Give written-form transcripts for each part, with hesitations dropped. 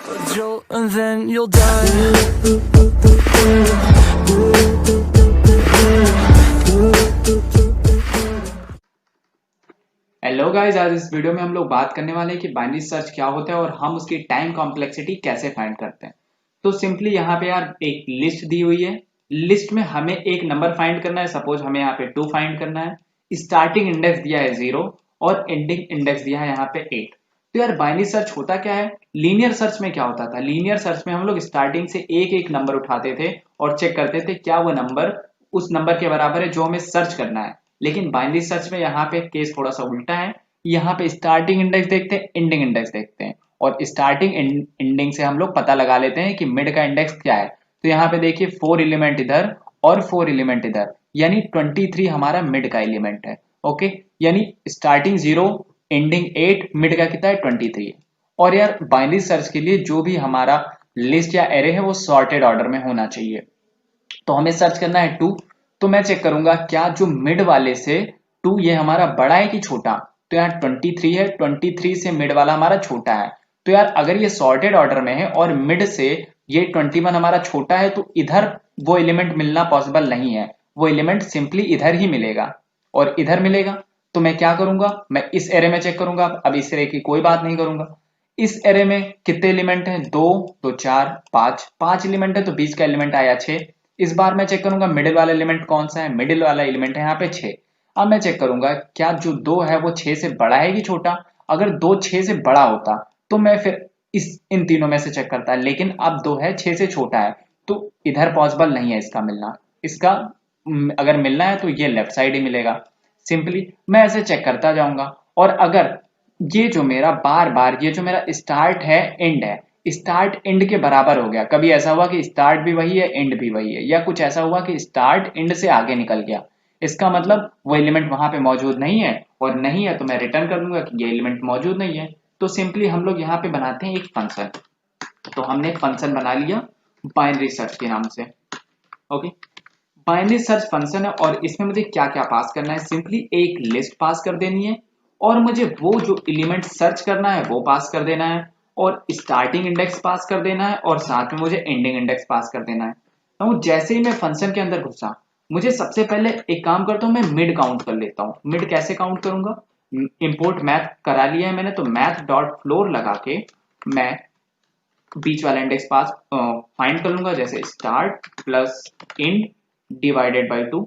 a jolt and then you'll die. Hello guys, आज इस video में हम लोग बात करने वाले हैं कि बाइनरी सर्च क्या होता है और हम उसकी टाइम कॉम्प्लेक्सिटी कैसे फाइंड करते हैं। तो सिंपली यहाँ पे यार एक लिस्ट दी हुई है। लिस्ट में हमें एक नंबर फाइंड करना है। सपोज हमें यहाँ पे 2 फाइंड करना है। स्टार्टिंग इंडेक्स दिया है 0 और एंडिंग इंडेक्स दिया है यहाँ पे 8। तो यार बाइनरी सर्च होता क्या है? लीनियर सर्च में क्या होता था? लीनियर सर्च में हम लोग स्टार्टिंग से एक एक नंबर उठाते थे और चेक करते थे क्या वो नंबर उस नंबर के बराबर है जो हमें सर्च करना है। लेकिन बाइनरी सर्च में यहाँ पे केस थोड़ा सा उल्टा है। यहाँ पे स्टार्टिंग इंडेक्स देखते हैं, एंडिंग इंडेक्स देखते हैं और स्टार्टिंग एंडिंग से हम लोग पता लगा लेते हैं कि मिड का इंडेक्स क्या है। तो यहाँ पे देखिए 4 एलिमेंट इधर और 4 एलिमेंट इधर, यानी 23 हमारा मिड का एलिमेंट है। ओके, यानी स्टार्टिंग 0 एंडिंग 8, मिड का कितना है 23। और यार बाइनरी सर्च के लिए जो भी हमारा लिस्ट या एरे है वो सॉर्टेड ऑर्डर में होना चाहिए। तो हमें सर्च करना है 2। तो मैं चेक करूंगा क्या जो मिड वाले से 2 ये हमारा बड़ा है कि छोटा। तो यार 23 है, 23 से मिड वाला हमारा छोटा है। तो यार अगर ये सॉर्टेड ऑर्डर में है और मिड से ये 21 हमारा छोटा है तो इधर वो एलिमेंट मिलना पॉसिबल नहीं है। वो एलिमेंट सिंपली इधर ही मिलेगा और इधर मिलेगा। तो मैं क्या करूंगा, मैं इस एरे में चेक करूंगा। अब इस एरे की कोई बात नहीं करूंगा। इस एरे में कितने एलिमेंट हैं? 2 2 4 5 5 एलिमेंट है तो बीच का एलिमेंट आया 6। इस बार मैं चेक करूंगा मिडिल वाला एलिमेंट कौन सा है। मिडिल वाला एलिमेंट है यहाँ पे 6। अब मैं चेक करूंगा क्या जो 2 है वो 6 से बड़ा है कि छोटा। अगर 2 6 से बड़ा होता तो मैं फिर इन तीनों में से चेक करता, लेकिन अब 2 है 6 से छोटा है तो इधर पॉसिबल नहीं है इसका मिलना। इसका अगर मिलना है तो ये लेफ्ट साइड ही मिलेगा। सिंपली मैं ऐसे चेक करता जाऊंगा। और अगर ये जो मेरा बार बार ये जो मेरा स्टार्ट है एंड है, स्टार्ट एंड के बराबर हो गया। कभी ऐसा हुआ कि स्टार्ट भी वही है एंड भी वही है, या कुछ ऐसा हुआ कि स्टार्ट एंड से आगे निकल गया, इसका मतलब वो एलिमेंट वहां पे मौजूद नहीं है। और नहीं है तो मैं रिटर्न कर दूंगा कि ये एलिमेंट मौजूद नहीं है। तो सिंपली हम लोग यहाँ पे बनाते हैं एक फंक्शन। तो हमने एक फंक्शन बना लिया बाइनरी सर्च के नाम से। ओके, बाइनरी सर्च फंक्शन है और इसमें मुझे क्या क्या पास करना है? सिंपली एक लिस्ट पास कर देनी है और मुझे वो जो एलिमेंट सर्च करना है वो पास कर देना है और स्टार्टिंग इंडेक्स पास कर देना है और साथ में मुझे एंडिंग इंडेक्स पास कर देना है। तो जैसे ही मैं फंक्शन के अंदर घुसा, मुझे सबसे पहले एक काम करता हूँ, मैं मिड काउंट कर लेता हूँ। मिड कैसे काउंट करूंगा? इंपोर्ट मैथ करा लिया है मैंने, तो मैथ डॉट फ्लोर लगा के मैं बीच वाला इंडेक्स पास फाइंड कर लूंगा। जैसे start plus end divided by 2,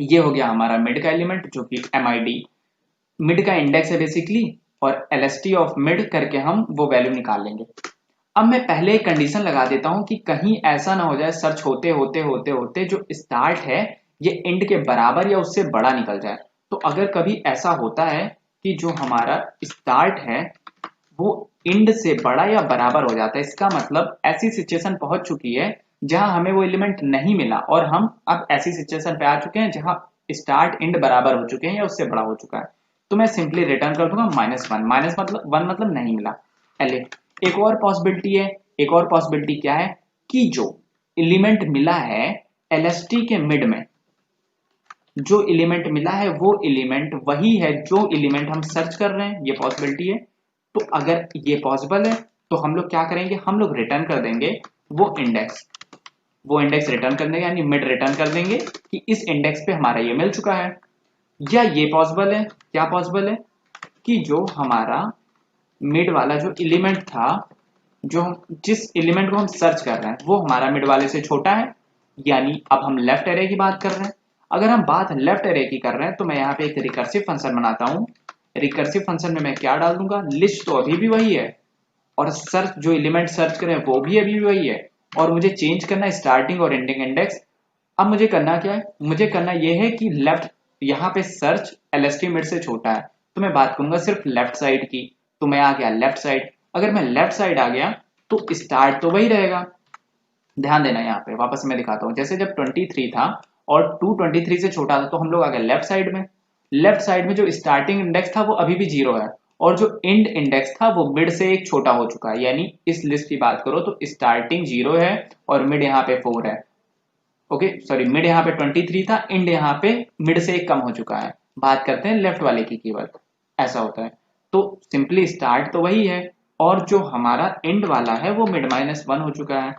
ये हो गया हमारा मिड का एलिमेंट जो कि MID मिड का इंडेक्स है बेसिकली। और LST ऑफ मिड करके हम वो वैल्यू निकाल लेंगे। अब मैं पहले एक कंडीशन लगा देता हूं कि कहीं ऐसा ना हो जाए सर्च होते होते होते होते जो स्टार्ट है ये एंड के बराबर या उससे बड़ा निकल जाए। तो अगर कभी ऐसा होता है कि जो हमारा स्टार्ट है वो एंड से बड़ा या बराबर हो जाता है, इसका मतलब ऐसी सिचुएशन पहुंच चुकी है जहां हमें वो एलिमेंट नहीं मिला और हम अब ऐसी सिचुएशन पे आ चुके हैं जहां स्टार्ट एंड बराबर हो चुके हैं या उससे बड़ा हो चुका है। तो मैं सिंपली रिटर्न कर दूंगा -1। माइनस मतलब 1 मतलब नहीं मिला। एक और पॉसिबिलिटी है। एक और पॉसिबिलिटी क्या है कि जो एलिमेंट मिला है LST के मिड में, जो एलिमेंट मिला है वो एलिमेंट वही है जो एलिमेंट हम सर्च कर रहे हैं, ये पॉसिबिलिटी है। तो अगर ये पॉसिबल है तो हम लोग क्या करेंगे, हम लोग रिटर्न कर देंगे वो इंडेक्स रिटर्न कर देंगे, यानी मिड रिटर्न कर देंगे कि इस इंडेक्स पे हमारा ये मिल चुका है। या ये पॉसिबल है, क्या पॉसिबल है कि जो हमारा मिड वाला जो एलिमेंट था, जो जिस एलिमेंट को हम सर्च कर रहे हैं वो हमारा मिड वाले से छोटा है, यानी अब हम लेफ्ट एरे की बात कर रहे हैं। अगर हम बात लेफ्ट एरे की कर रहे हैं तो मैं यहाँ पे एक रिकर्सिव फंक्शन बनाता हूँ। रिकर्सिव फंक्शन में मैं क्या डाल दूंगा, लिस्ट तो अभी भी वही है और सर्च जो एलिमेंट सर्च कर रहे हैं वो भी अभी भी वही है और मुझे चेंज करना है स्टार्टिंग और एंडिंग इंडेक्स। अब मुझे करना क्या है, मुझे करना यह है कि लेफ्ट यहाँ पे सर्च LST मिड से छोटा है तो मैं बात करूंगा सिर्फ लेफ्ट साइड की। तो मैं आ गया लेफ्ट साइड। अगर मैं लेफ्ट साइड आ गया तो स्टार्ट तो वही रहेगा। ध्यान देना यहाँ पे, वापस मैं दिखाता हूँ। जैसे जब 23 था और 2 23 से छोटा था तो हम लोग आ गए लेफ्ट साइड में। लेफ्ट साइड में जो स्टार्टिंग इंडेक्स था वो अभी भी 0 है और जो एंड इंडेक्स था वो मिड से एक छोटा हो चुका है। यानी इस लिस्ट की बात करो तो स्टार्टिंग 0 है और मिड यहाँ पे 4 है। ओके सॉरी, मिड यहाँ पे 23 था, एंड यहाँ पे मिड से एक कम हो चुका है। बात करते हैं लेफ्ट वाले की केवल, ऐसा होता है। तो सिंपली स्टार्ट तो वही है और जो हमारा एंड वाला है वो मिड -1 हो चुका है।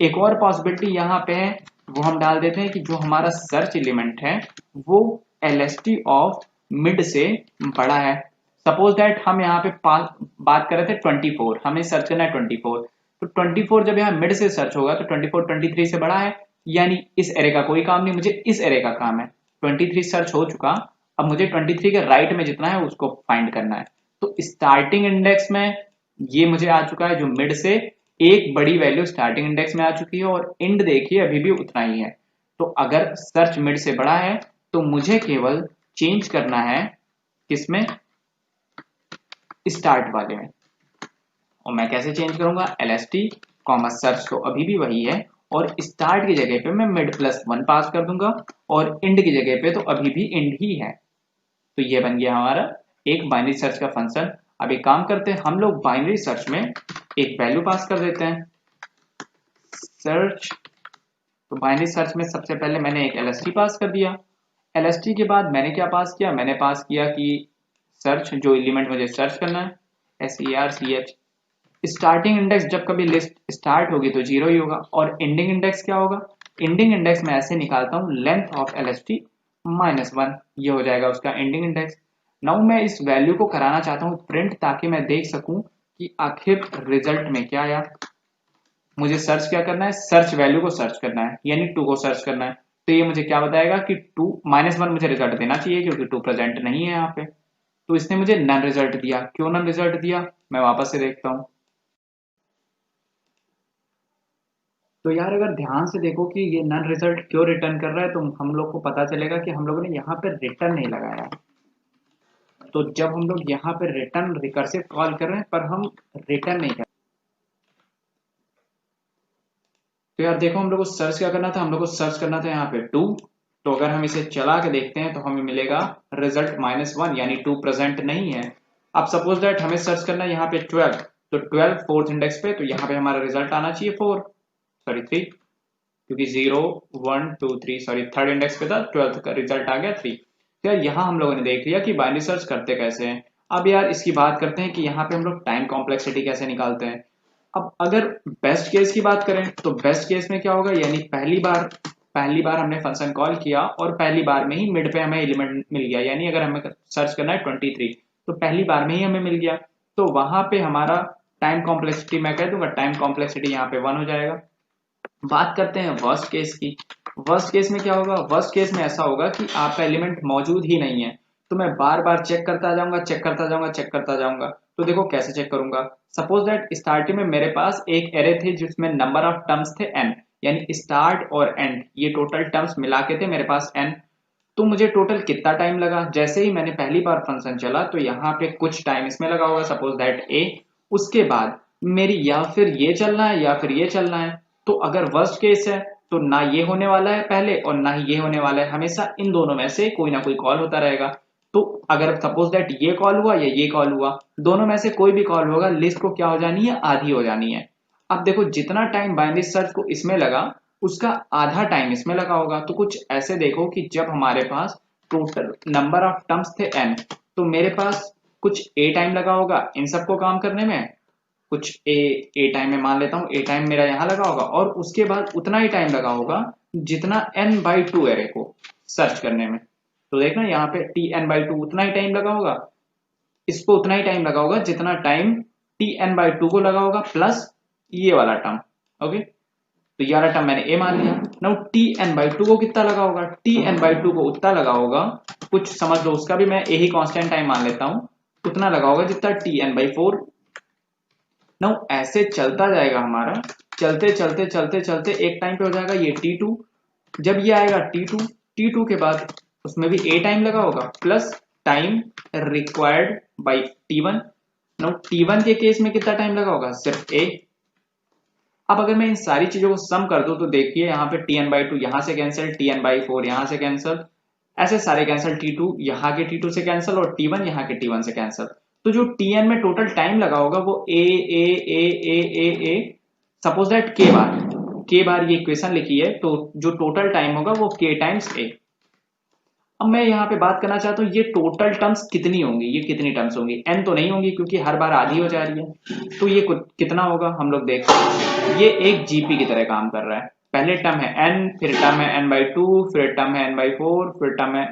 एक और पॉसिबिलिटी यहाँ पे है, वो हम डाल देते हैं कि जो हमारा सर्च एलिमेंट है वो LST ऑफ मिड से बड़ा है। सपोज दैट हम यहाँ पे बात कर रहे थे 24, हमें सर्च करना है 24, तो 24 जब यहाँ मिड से सर्च होगा तो 24 23 से बड़ा है, यानी इस एरे का कोई काम नहीं, मुझे इस एरे का काम है। 23 सर्च हो चुका, अब मुझे 23 के राइट में जितना है उसको फाइंड करना है। तो स्टार्टिंग इंडेक्स में ये मुझे आ चुका है, जो मिड से एक बड़ी वैल्यू स्टार्टिंग इंडेक्स में आ चुकी है, और एंड देखिए अभी भी उतना ही है। तो अगर सर्च मिड से बड़ा है तो मुझे केवल चेंज करना है किसमें, स्टार्ट वाले में। और मैं कैसे चेंज करूंगा, LST कॉमा सर्च तो अभी भी वही है, और स्टार्ट की जगह पे मैं मिड +1 पास कर दूंगा, और एंड की जगह पे तो अभी भी एंड ही है। तो ये बन गया हमारा एक बाइनरी सर्च का फंक्शन। अब एक काम करते हैं, हम लोग बाइनरी सर्च में एक वैल्यू पास कर देते हैं, सर्च। तो बाइनरी सर्च में सबसे पहले मैंने एक LST पास कर दिया। LST के बाद मैंने क्या पास किया, मैंने पास किया कि सर्च, जो एलिमेंट मुझे सर्च करना है, SERCH। स्टार्टिंग इंडेक्स जब कभी लिस्ट स्टार्ट होगी तो 0 ही होगा, और एंडिंग इंडेक्स क्या होगा, एंडिंग इंडेक्स में ऐसे निकालता हूं, लेंथ ऑफ LST -1, ये हो जाएगा उसका एंडिंग इंडेक्स। नाउ मैं इस वैल्यू को कराना चाहता हूं प्रिंट, ताकि मैं देख सकूं कि आखिर रिजल्ट में क्या आया। मुझे सर्च क्या करना है, सर्च वैल्यू को सर्च करना है, यानी 2 को सर्च करना है। तो ये मुझे क्या बताएगा कि 2 -1 मुझे रिजल्ट देना चाहिए, क्योंकि 2 प्रेजेंट नहीं है यहाँ पे। तो इसने मुझे नन रिजल्ट दिया। क्यों नन रिजल्ट दिया, मैं वापस से देखता हूँ। तो यार अगर ध्यान से देखो कि ये नन रिजल्ट क्यों रिटर्न कर रहा है, तो हम लोग को पता चलेगा कि हम लोगों ने यहाँ पे रिटर्न नहीं लगाया। तो जब हम लोग यहाँ पे रिटर्न रिकर्सिव कॉल कर रहे हैं पर हम रिटर्न नहीं कर रहे। तो यार देखो, हम लोग को सर्च क्या करना था, हम लोग को सर्च करना था यहाँ पे 2। तो अगर हम इसे चला के देखते हैं तो हमें मिलेगा रिजल्ट -1, यानी 2 प्रेजेंट नहीं है। अब सपोज दैट हमें सर्च करना है यहाँ पे 12, तो 12 फोर्थ इंडेक्स पे, तो यहाँ पे हमारा रिजल्ट आना चाहिए 3, क्योंकि 0 1 2 3 सॉरी थर्ड इंडेक्स पे था, 12th का रिजल्ट आ गया 3। तो यार यहाँ हम लोगों ने देख लिया कि बाइनरी सर्च करते कैसे हैं। अब यार इसकी बात करते हैं कि यहाँ पे हम लोग टाइम कॉम्प्लेक्सिटी कैसे निकालते हैं। अब अगर बेस्ट केस की बात करें तो बेस्ट केस में क्या होगा, यानी पहली बार हमने फंक्शन कॉल किया और पहली बार में ही मिड पे हमें एलिमेंट मिल गया, यानी अगर हमें सर्च करना है 23 तो पहली बार में ही हमें मिल गया, तो वहां पे हमारा टाइम कॉम्प्लेक्सिटी, मैं कह दूंगा टाइम कॉम्प्लेक्सिटी यहाँ पे 1 हो जाएगा। बात करते हैं वर्स्ट केस की। वर्स्ट केस में क्या होगा, वर्स्ट केस में ऐसा होगा कि आपका एलिमेंट मौजूद ही नहीं है, तो मैं बार बार चेक करता जाऊंगा, चेक करता जाऊंगा, चेक करता जाऊंगा। तो देखो कैसे चेक करूंगा, सपोज दैट स्टार्टिंग में मेरे पास एक एरे थे जिसमें नंबर ऑफ टर्म्स थे n, यानी स्टार्ट और एंड ये टोटल टर्म्स मिला के थे मेरे पास n। तो मुझे टोटल कितना टाइम लगा, जैसे ही मैंने पहली बार फंक्शन चला तो यहाँ पे कुछ टाइम इसमें लगा होगा, सपोज दैट a। उसके बाद मेरी या फिर ये चलना है या फिर ये चलना है। तो अगर वर्स्ट केस है तो ना ये होने वाला है पहले और ना ही ये होने वाला है, हमेशा इन दोनों में से कोई ना कोई कॉल होता रहेगा। तो अगर सपोज दैट ये कॉल हुआ या ये कॉल हुआ, दोनों में से कोई भी कॉल होगा, लिस्ट को क्या हो जानी है, आधी हो जानी है। अब देखो जितना टाइम बाइनरी सर्च को इसमें लगा उसका आधा टाइम इसमें लगा होगा। तो कुछ ऐसे देखो कि जब हमारे पास टोटल नंबर ऑफ टर्म्स थे n, तो मेरे पास कुछ a टाइम लगा होगा इन सबको काम करने में, कुछ ए टाइम में मान लेता हूँ ए टाइम मेरा यहाँ लगा होगा, और उसके बाद उतना ही टाइम लगा होगा जितना n/2 एरे को सर्च करने में। तो देखना यहाँ पे tn/2 उतना ही टाइम लगा होगा, इसको उतना ही टाइम लगा होगा जितना टाइम tn/2 को लगा होगा, प्लस ये वाला टर्म। ओके, तो ये वाला टर्म मैंने a मान लिया। नाउ tn/2 को कितना लगा होगा, tn/2 को उतना लगा होगा, कुछ समझ लो उसका भी मैं a ही कांस्टेंट टाइम मान लेता हूँ, उतना लगा होगा जितना tn/4। नाउ ऐसे चलता जाएगा हमारा, चलते चलते चलते चलते एक टाइम पे हो जाएगा ये T2। जब ये आएगा T2 के बाद उसमें भी A टाइम लगा होगा, plus time required by T1। Now T1 के केस में कितना टाइम लगा होगा, सिर्फ A। अब अगर मैं इन सारी चीजों को सम कर दूं तो देखिए यहाँ पे tn/2 यहां से कैंसिल, tn/4 यहां से कैंसिल, ऐसे सारे कैंसिल, T2 यहाँ के T2 से कैंसिल और T1 यहाँ के T1 से कैंसिल। तो जो Tn में टोटल टाइम लगा होगा वो ए सपोज दैट के बार ये इक्वेशन लिखी है, तो जो टोटल टाइम होगा वो k टाइम्स a। अब मैं यहाँ पे बात करना चाहता हूँ ये टोटल टर्म्स कितनी होंगी, ये कितनी टर्म्स होंगी। n तो नहीं होंगी क्योंकि हर बार आधी हो जा रही है, तो ये कितना होगा हम लोग देखते हैं। ये एक जीपी की तरह काम कर रहा है। पहले टर्म है n, फिर टर्म है n/2, फिर टर्म है n/4, फिर टर्म है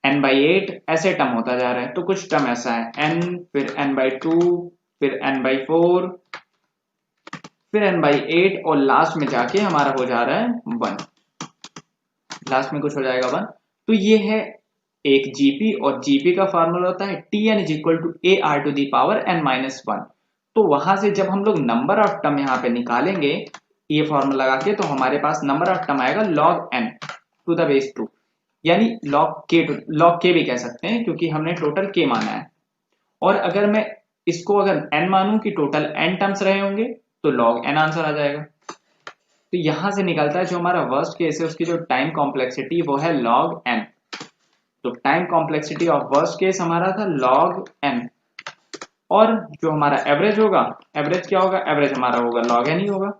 n/8, ऐसे टर्म होता जा रहा है। तो कुछ टर्म ऐसा है n, फिर n/2, फिर n/4, फिर n/8 और लास्ट में जाके हमारा हो जा रहा है 1। लास्ट में कुछ हो जाएगा 1। तो ये है एक जीपी, और जीपी का फॉर्मूला होता है Tn is equal to AR⁻n-1। तो वहां से जब हम लोग नंबर ऑफ टर्म यहाँ पे निकालेंगे ये फॉर्मूला लगा के, तो हमारे पास नंबर ऑफ टर्म आएगा log n to the base 2, यानी log k भी कह सकते हैं क्योंकि हमने टोटल k माना है। और अगर मैं इसको अगर n मानूं कि टोटल n टर्म्स रहे होंगे तो log n आंसर आ जाएगा। तो यहां से निकलता है जो हमारा वर्स्ट केस है उसकी जो टाइम कॉम्प्लेक्सिटी वो है log n। तो time complexity of worst case हमारा था log n, और जो हमारा एवरेज होगा, एवरेज क्या होगा, एवरेज हमारा होगा log n ही होगा।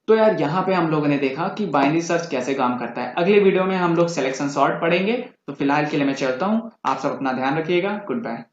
तो यार यहाँ पे हम लोगों ने देखा कि बाइनरी सर्च कैसे काम करता है। अगले वीडियो में हम लोग सिलेक्शन सॉर्ट पढ़ेंगे। तो फिलहाल के लिए मैं चलता हूँ, आप सब अपना ध्यान रखिएगा। Good bye.